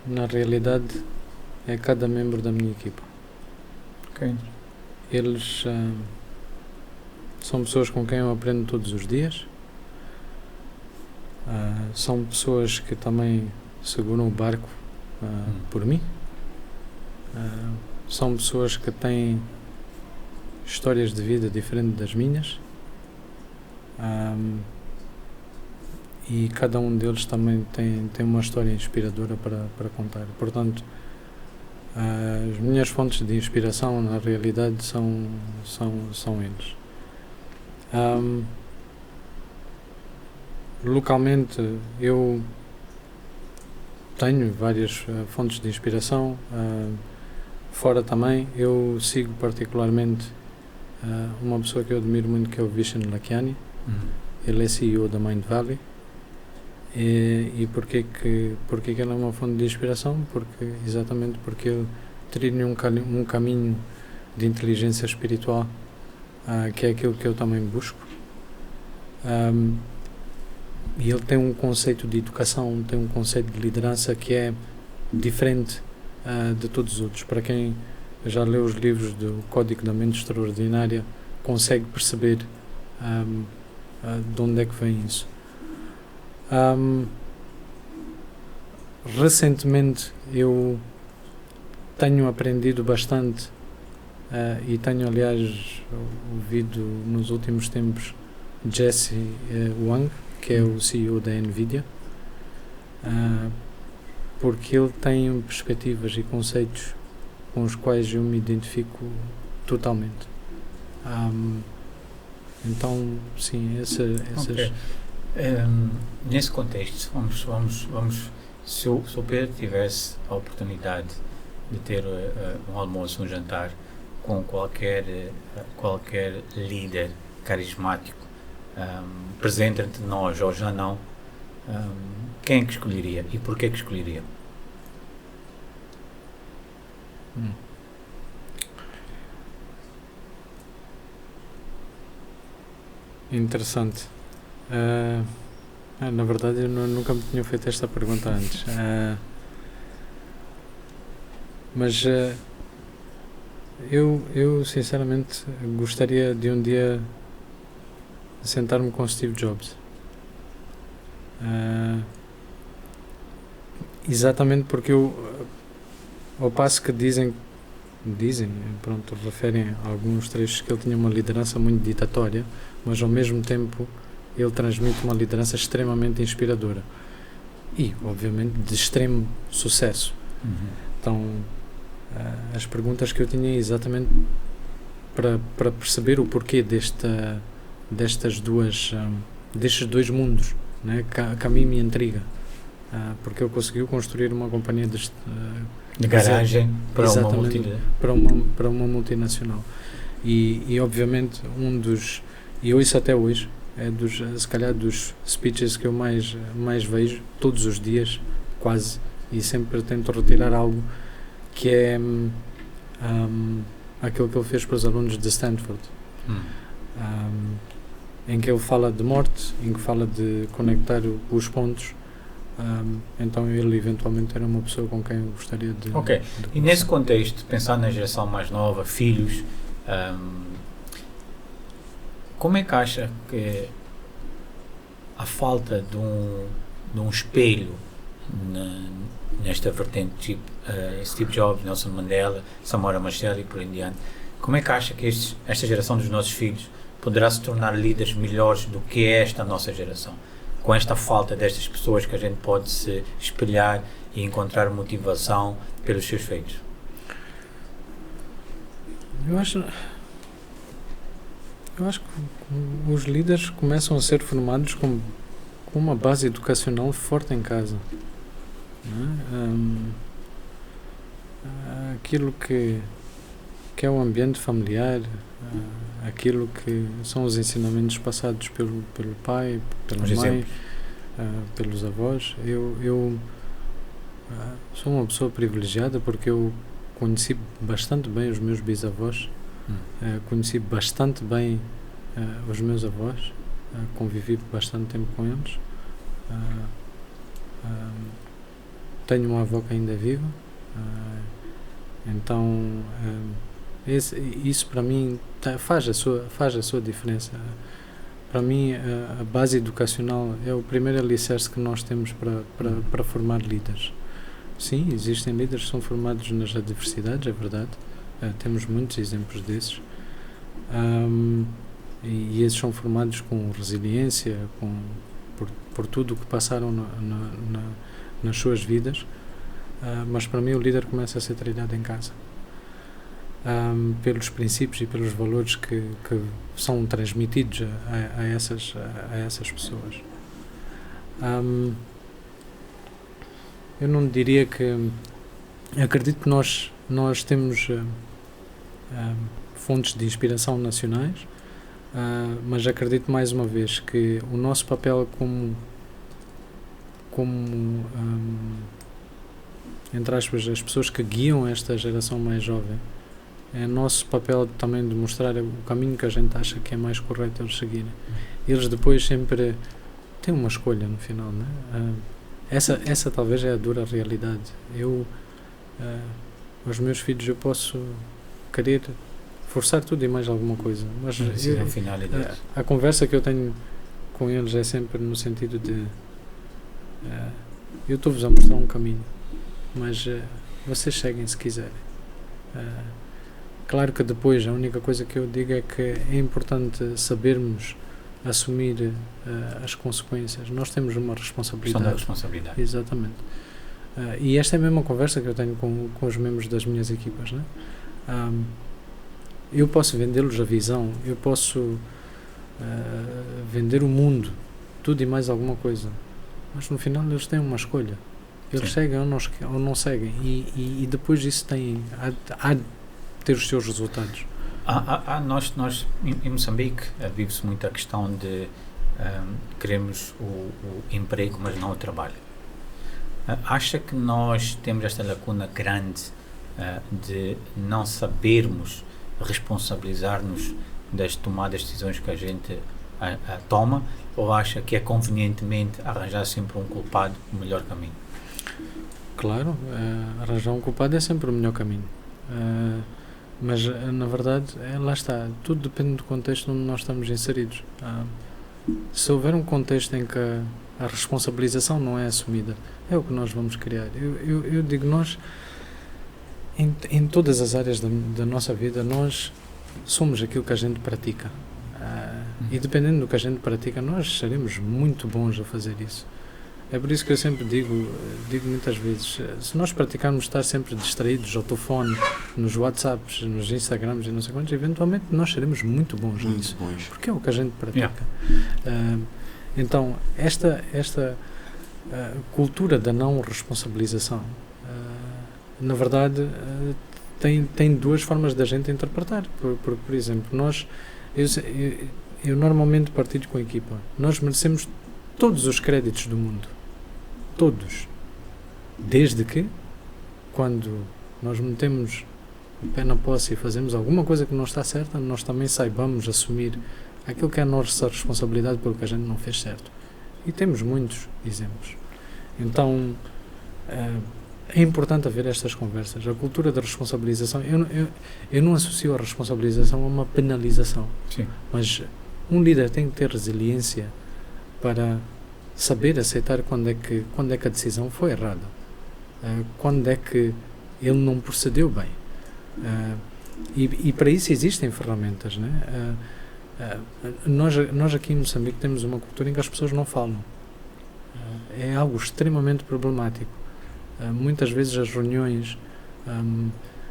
Speaker 1: na realidade, é cada membro da minha equipa.
Speaker 3: Ok.
Speaker 1: Eles são pessoas com quem eu aprendo todos os dias. São pessoas que também seguram o barco por mim. São pessoas que têm histórias de vida diferentes das minhas. E cada um deles também tem uma história inspiradora para contar. Portanto, as minhas fontes de inspiração, na realidade, são eles. Localmente, eu tenho várias fontes de inspiração. Fora também, eu sigo particularmente uma pessoa que eu admiro muito, que é o Vishen Lakhiani. Ele é CEO da Mind Valley. E porquê que ele é uma fonte de inspiração? Exatamente porque ele trilha um caminho de inteligência espiritual, que é aquilo que eu também busco. E ele tem um conceito de educação, tem um conceito de liderança que é diferente de todos os outros. Para quem já leu os livros do Código da Mente Extraordinária, consegue perceber de onde é que vem isso. Recentemente eu tenho aprendido bastante e tenho, aliás, ouvido nos últimos tempos Jesse Wang, que é o CEO da NVIDIA, porque ele tem perspectivas e conceitos com os quais eu me identifico totalmente. Então, sim, essas...
Speaker 3: Okay. Nesse contexto, vamos se o Pedro tivesse a oportunidade de ter um almoço, um jantar com qualquer líder carismático presente entre nós ou já não, quem é que escolheria e porquê que escolheria?
Speaker 1: Interessante. Na verdade, eu nunca me tinha feito esta pergunta antes. Mas eu sinceramente gostaria de um dia sentar-me com Steve Jobs. Exatamente porque ao passo que dizem, pronto, referem a alguns trechos que ele tinha uma liderança muito ditatória, mas ao mesmo tempo ele transmite uma liderança extremamente inspiradora e, obviamente, de extremo sucesso. Então, as perguntas que eu tinha exatamente para perceber o porquê destes dois mundos, né, que a mim me intriga, porque ele conseguiu construir uma companhia de
Speaker 3: garagem
Speaker 1: para uma multinacional e obviamente e isso até hoje é se calhar dos speeches que eu mais vejo todos os dias, quase, e sempre tento retirar algo, que é aquilo que ele fez para os alunos de Stanford, em que ele fala de morte, em que fala de conectar os pontos. Então ele eventualmente era uma pessoa com quem eu gostaria de...
Speaker 3: Ok, e nesse contexto, pensar na geração mais nova, filhos, como é que acha que a falta de um espelho nesta vertente, tipo Steve Jobs, Nelson Mandela, Samora Machel e por aí em diante, como é que acha que esta geração dos nossos filhos poderá se tornar líderes melhores do que esta nossa geração, com esta falta destas pessoas que a gente pode se espelhar e encontrar motivação pelos seus feitos?
Speaker 1: Eu acho que os líderes começam a ser formados com uma base educacional forte em casa, não é? Aquilo que é o ambiente familiar, aquilo que são os ensinamentos passados pelo pai, pela mãe, pelos avós. Eu sou uma pessoa privilegiada porque eu conheci bastante bem os meus bisavós, conheci bastante bem os meus avós, convivi bastante tempo com eles, Tenho uma avó que ainda é viva, então isso para mim faz a sua diferença. Para mim, a base educacional é o primeiro alicerce que nós temos para formar líderes. Sim, existem líderes que são formados nas adversidades, é verdade. Temos muitos exemplos desses. E esses são formados com resiliência, por tudo o que passaram nas suas vidas. Mas para mim o líder começa a ser treinado em casa. Pelos princípios e pelos valores que são transmitidos a essas pessoas. Eu não diria que... Acredito que nós temos fontes de inspiração nacionais, mas acredito mais uma vez que o nosso papel como entre aspas, as pessoas que guiam esta geração mais jovem, é nosso papel também de mostrar o caminho que a gente acha que é mais correto eles seguirem. Eles depois sempre têm uma escolha no final, né? Essa talvez é a dura realidade. Aos meus filhos eu posso querer forçar tudo e mais alguma coisa, mas a conversa que eu tenho com eles é sempre no sentido de eu estou-vos a mostrar um caminho, mas vocês seguem se quiserem. Claro que depois a única coisa que eu digo é que é importante sabermos assumir as consequências. Nós temos uma responsabilidade.
Speaker 3: Questão da responsabilidade.
Speaker 1: Exatamente. E esta é a mesma conversa que eu tenho com os membros das minhas equipas, né? Eu posso vender-lhes a visão, eu posso vender o mundo, tudo e mais alguma coisa, mas no final eles têm uma escolha. Eles
Speaker 3: Sim.
Speaker 1: seguem ou não seguem, e depois disso há de ter os seus resultados.
Speaker 3: Nós em Moçambique vive-se muito a questão de queremos o emprego, mas não o trabalho. Acha que nós temos esta lacuna grande de não sabermos responsabilizar-nos das tomadas de decisões que a gente toma, ou acha que é convenientemente arranjar sempre um culpado o melhor caminho?
Speaker 1: Claro, arranjar um culpado é sempre o melhor caminho. Mas, na verdade, lá está. Tudo depende do contexto onde nós estamos inseridos. Se houver um contexto em que a responsabilização não é assumida, é o que nós vamos criar. Eu digo, nós, em todas as áreas da nossa vida, nós somos aquilo que a gente pratica. E dependendo do que a gente pratica, nós seremos muito bons a fazer isso. É por isso que eu sempre digo muitas vezes, se nós praticarmos estar sempre distraídos ao telefone, nos WhatsApps, nos Instagrams e não sei quantos, eventualmente nós seremos muito bons nisso, porque é o que a gente pratica. Então, esta cultura da não responsabilização, na verdade, tem duas formas da gente interpretar. Por exemplo, eu normalmente partilho com a equipa, nós merecemos todos os créditos do mundo. Todos. Desde que, quando nós metemos o pé na poça e fazemos alguma coisa que não está certa, nós também saibamos assumir aquilo que é a nossa responsabilidade pelo que a gente não fez certo. E temos muitos exemplos. Então, é importante haver estas conversas. A cultura da responsabilização, eu não associo a responsabilização a uma penalização.
Speaker 3: Sim.
Speaker 1: Mas um líder tem que ter resiliência para saber aceitar quando é que a decisão foi errada, quando é que ele não procedeu bem, e para isso existem ferramentas, né? Nós aqui em Moçambique temos uma cultura em que as pessoas não falam, é algo extremamente problemático. Muitas vezes as reuniões,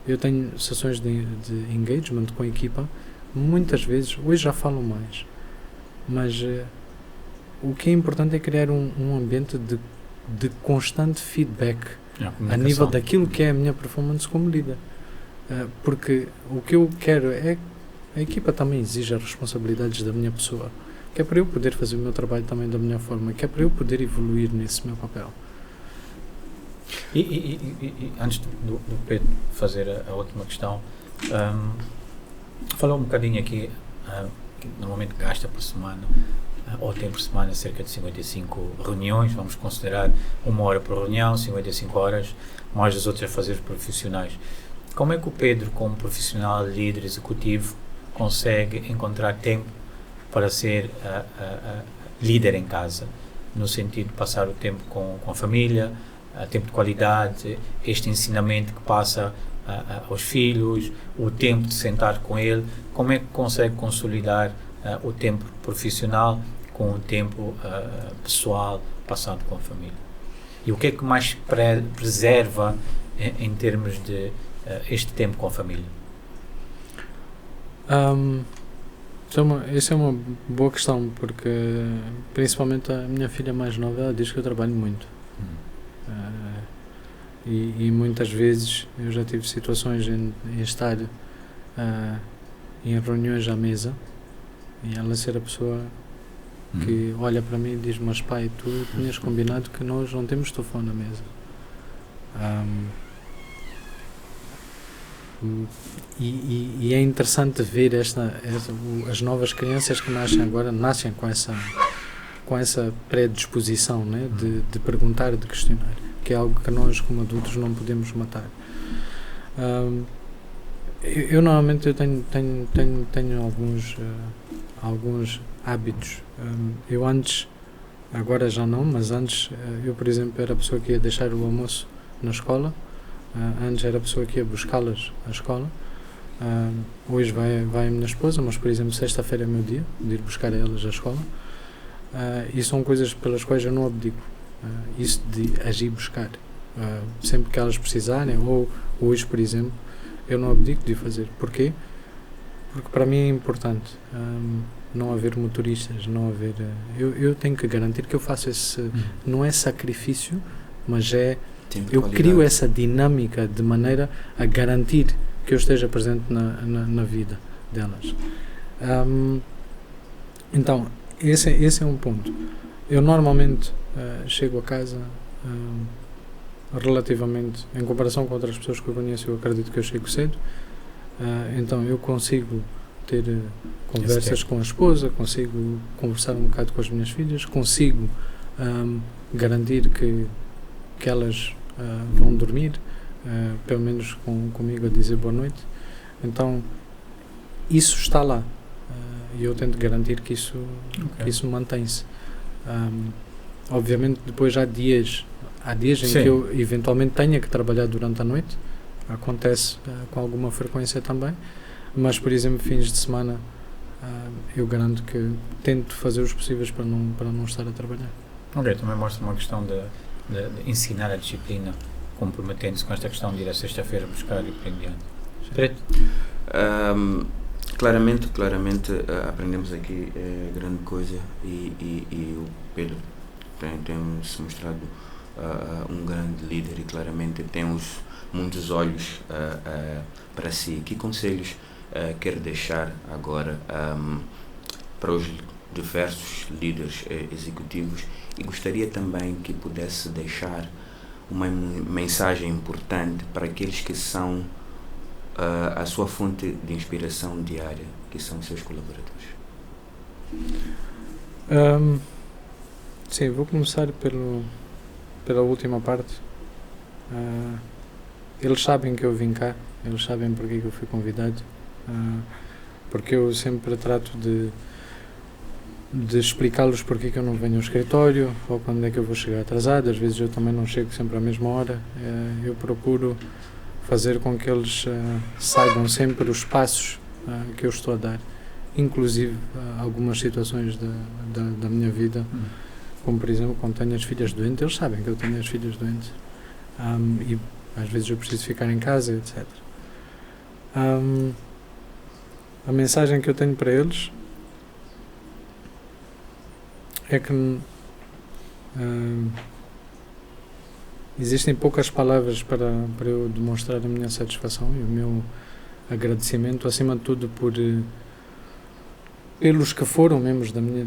Speaker 1: eu tenho sessões de engagement com a equipa, muitas vezes, hoje já falam mais, mas o que é importante é criar um ambiente de constante feedback a nível daquilo que é a minha performance como líder. Porque o que eu quero é a equipa também exige as responsabilidades da minha pessoa, que é para eu poder fazer o meu trabalho também da minha forma, que é para eu poder evoluir nesse meu papel.
Speaker 3: E antes do Pedro fazer a última questão, falou um bocadinho aqui, que normalmente gasta por semana ou tem por semana cerca de 55 reuniões, vamos considerar 1 hora por reunião, 55 horas, mais as outras afazeres profissionais. Como é que o Pedro, como profissional, líder executivo, consegue encontrar tempo para ser líder em casa, no sentido de passar o tempo com a família, tempo de qualidade, este ensinamento que passa aos filhos, o tempo de sentar com ele, como é que consegue consolidar o tempo profissional com o tempo pessoal passado com a família? E o que é que mais preserva em termos de este tempo com a família?
Speaker 1: Essa é uma boa questão, porque principalmente a minha filha mais nova, ela diz que eu trabalho muito. E muitas vezes eu já tive situações em estar em reuniões à mesa e ela ser a pessoa que olha para mim e diz: mas pai, tu tinhas combinado que nós não temos telefone na mesa. E é interessante ver as novas crianças que nascem agora, nascem com essa predisposição, né, de perguntar, de questionar, que é algo que nós como adultos não podemos matar. Eu normalmente tenho alguns hábitos. Eu antes, agora já não, mas antes eu, por exemplo, era a pessoa que ia deixar o almoço na escola. Antes era a pessoa que ia buscá-las à escola. Hoje vai a minha esposa, mas, por exemplo, sexta-feira é meu dia de ir buscar elas à escola. E são coisas pelas quais eu não abdico. Isso de agir buscar. Sempre que elas precisarem, ou hoje, por exemplo, eu não abdico de fazer. Porquê? Porque para mim é importante não haver motoristas, não haver... Eu tenho que garantir que eu faço esse... Não é sacrifício, mas é... Eu crio essa dinâmica de maneira a garantir que eu esteja presente na vida delas. Então, esse é um ponto. Eu normalmente chego a casa relativamente, em comparação com outras pessoas que eu conheço, eu acredito que eu chego cedo. Então eu consigo ter conversas com a esposa, consigo conversar um bocado com as minhas filhas, consigo garantir que elas vão dormir, pelo menos comigo a dizer boa noite. Então isso está lá, e eu tento garantir que isso mantém-se. Obviamente depois há dias em que eu eventualmente tenha que trabalhar durante a noite, acontece com alguma frequência também, mas por exemplo fins de semana eu garanto que tento fazer os possíveis para não estar a trabalhar.
Speaker 3: Ok, também mostra uma questão de ensinar a disciplina, comprometendo-se com esta questão de ir à sexta-feira buscar e por em diante. Preto?
Speaker 2: Claramente aprendemos aqui grande coisa e o Pedro tem se mostrado um grande líder e claramente tem muitos olhos para si. Que conselhos quer deixar agora para os diversos líderes executivos, e gostaria também que pudesse deixar uma mensagem importante para aqueles que são a sua fonte de inspiração diária, que são os seus colaboradores?
Speaker 1: Sim, vou começar pela última parte. Eles sabem que eu vim cá, eles sabem porque que eu fui convidado, porque eu sempre trato de explicá-los porque que eu não venho ao escritório, ou quando é que eu vou chegar atrasado. Às vezes eu também não chego sempre à mesma hora. Eu procuro fazer com que eles saibam sempre os passos que eu estou a dar, inclusive algumas situações da minha vida, como por exemplo quando tenho as filhas doentes. Eles sabem que eu tenho as filhas doentes, e às vezes eu preciso ficar em casa, etc. A mensagem que eu tenho para eles é que existem poucas palavras para eu demonstrar a minha satisfação e o meu agradecimento, acima de tudo pelos que foram membros da minha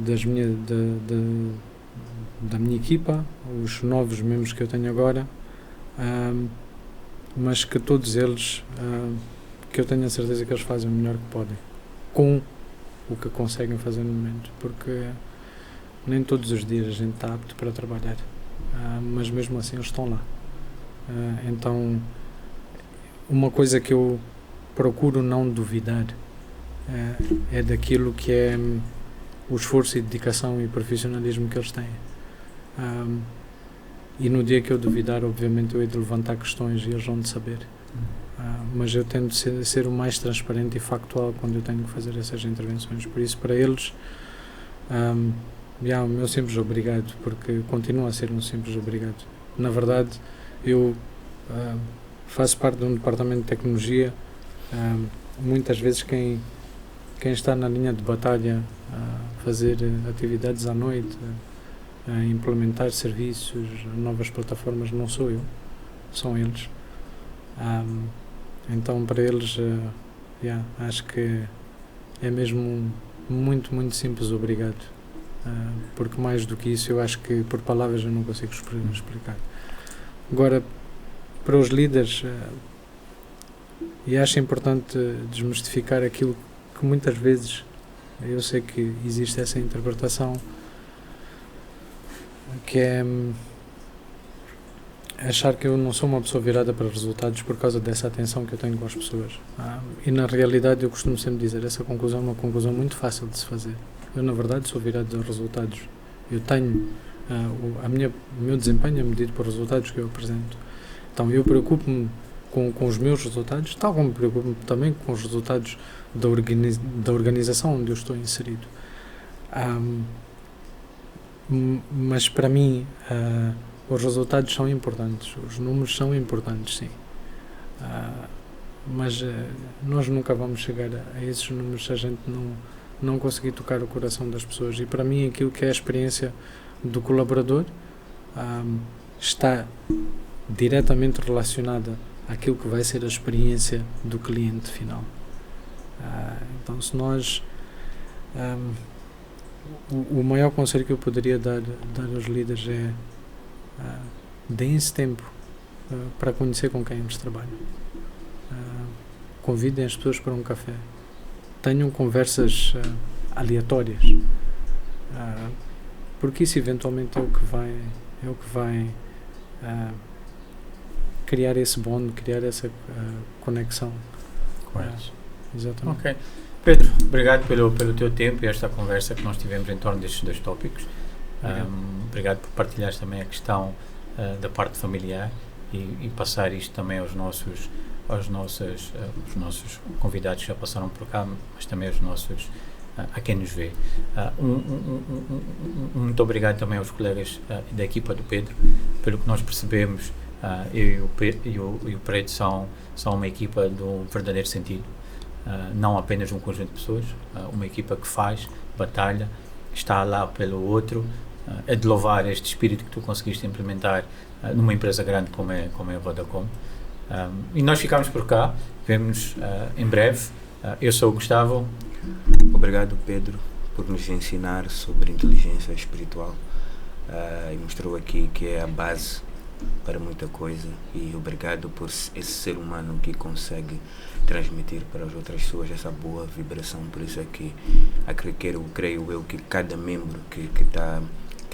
Speaker 1: equipa, os novos membros que eu tenho agora, mas que todos eles, que eu tenho a certeza que eles fazem o melhor que podem com o que conseguem fazer no momento, porque nem todos os dias a gente está apto para trabalhar, mas mesmo assim eles estão lá. Então, uma coisa que eu procuro não duvidar é daquilo que é o esforço e dedicação e profissionalismo que eles têm. E no dia que eu duvidar, obviamente eu hei de levantar questões e eles vão de saber. Mas eu tento ser o mais transparente e factual quando eu tenho que fazer essas intervenções. Por isso, para eles, o meu simples obrigado, porque continua a ser um simples obrigado. Na verdade, eu faço parte de um departamento de tecnologia. Muitas vezes quem está na linha de batalha a fazer atividades à noite, a implementar serviços, novas plataformas, não sou eu, são eles. Então para eles acho que é mesmo muito, muito simples obrigado, porque mais do que isso eu acho que por palavras eu não consigo explicar. Agora, para os líderes, e acho importante desmistificar aquilo que muitas vezes eu sei que existe essa interpretação, que é achar que eu não sou uma pessoa virada para resultados por causa dessa atenção que eu tenho com as pessoas. E na realidade eu costumo sempre dizer, essa conclusão é uma conclusão muito fácil de se fazer. Eu na verdade sou virado a resultados. Eu tenho, o meu desempenho é medido por resultados que eu apresento. Então eu preocupo-me com os meus resultados, tal como me preocupo também com os resultados da organização onde eu estou inserido. Mas para mim os resultados são importantes, os números são importantes, sim, mas nós nunca vamos chegar a esses números se a gente não conseguir tocar o coração das pessoas. E para mim aquilo que é a experiência do colaborador está diretamente relacionada àquilo que vai ser a experiência do cliente final. Então se nós o maior conselho que eu poderia dar aos líderes é deem-se tempo para conhecer com quem eles trabalham, convidem as pessoas para um café, tenham conversas aleatórias, porque isso eventualmente é o que vai criar esse bond, criar essa conexão. Exatamente.
Speaker 3: Ok. Pedro, obrigado pelo teu tempo e esta conversa que nós tivemos em torno destes dois tópicos. Obrigado por partilhares também a questão da parte familiar e passar isto também aos nossos convidados que já passaram por cá, mas também a quem nos vê. Muito obrigado também aos colegas da equipa do Pedro. Pelo que nós percebemos, eu e o Preto são uma equipa do verdadeiro sentido. Não apenas um conjunto de pessoas, uma equipa que faz, batalha, está lá pelo outro. É de louvar este espírito que tu conseguiste implementar numa empresa grande como é a Vodacom. E nós ficamos por cá, vemo-nos em breve. Eu sou o Gustavo.
Speaker 2: Obrigado, Pedro, por nos ensinar sobre inteligência espiritual e mostrou aqui que é a base para muita coisa, e obrigado por esse ser humano que consegue transmitir para as outras pessoas essa boa vibração. Por isso é que creio eu que cada membro que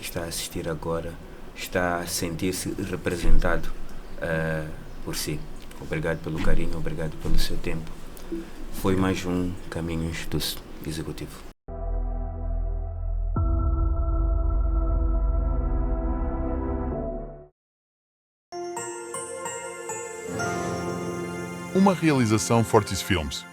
Speaker 2: está a assistir agora está a sentir-se representado por si. Obrigado pelo carinho, obrigado pelo seu tempo. Foi mais um Caminhos do Executivo.
Speaker 4: Uma realização Fortis Filmes.